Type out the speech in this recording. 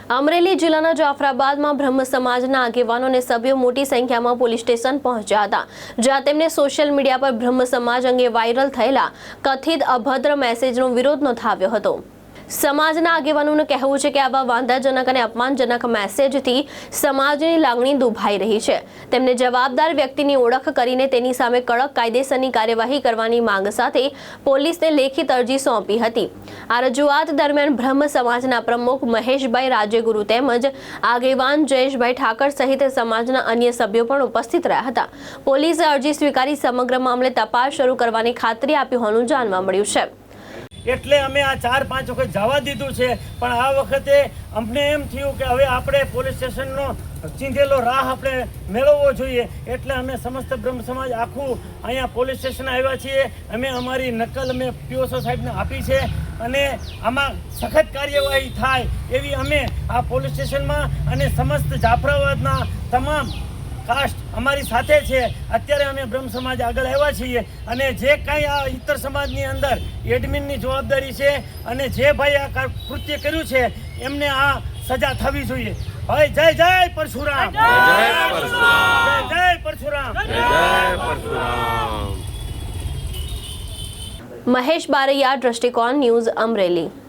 અમરેલી જિલ્લાના જાફરાબાદમાં બ્રહ્મ સમાજના આગેવાનો અને સભ્યો મોટી સંખ્યામાં પોલીસ સ્ટેશન પહોંચ્યા હતા, જ્યાં તેમને સોશિયલ મીડિયા પર બ્રહ્મ સમાજ અંગે વાયરલ થયેલા કથિત અભદ્ર મેસેજનો વિરોધ નોંધાવ્યો હતો। સમાજના આગેવાનોનું કહેવું છે કે આવા વાંધાજનક અને અપમાનજનક મેસેજથી સમાજની લાગણી દુભાઈ રહી છે। તેમને જવાબદાર વ્યક્તિની ઓળખ કરીને તેની સામે કડક કાયદેસરની કાર્યવાહી કરવાની માંગ સાથે પોલીસને લેખિત અરજી સોંપી હતી। આ રજૂઆત દરમિયાન બ્રહ્મ સમાજના પ્રમુખ મહેશભાઈ રાજેગુરુ તેમજ આગેવાન જયેશભાઈ ઠાકર સહિત સમાજના અન્ય સભ્યો પણ ઉપસ્થિત રહ્યા હતા। પોલીસે અરજી સ્વીકારી સમગ્ર મામલે તપાસ શરૂ કરવાની ખાતરી આપી હોવાનું જાણવા મળ્યું છે। એટલે અમે આ 4-5 વખત જવા દીધું છે, પણ આ વખતે અમને એમ થયું કે હવે આપણે પોલીસ સ્ટેશનનો ચીંધેલો રાહ આપણે મેળવવો જોઈએ। એટલે અમે સમસ્ત બ્રહ્મ સમાજ આખું અહીંયા પોલીસ સ્ટેશન આવ્યા છીએ। અમે અમારી નકલ અમે પીઓસો સાહેબને આપી છે અને આમાં સખત કાર્યવાહી થાય એવી અમે આ પોલીસ સ્ટેશનમાં અને સમસ્ત જાફરાબાદના તમામ કાસ્ટ અમારી સાથે છે। અત્યારે અમે બ્રહ્મ સમાજ આગળ આવ્યા છીએ અને જે કાંઈ આ ઇતર સમાજની અંદર એડમિનની જવાબદારી છે અને જે ભાઈ આ કૃત્ય કર્યું છે એમને આ સજા થવી જોઈએ। ભાઈ જય જય પરશુરામ, જય પરશુરામ, જય પરશુરામ, જય પરશુરામ। મહેશ બારૈયા, દ્રષ્ટિકોણ ન્યૂઝ, અમરેલી।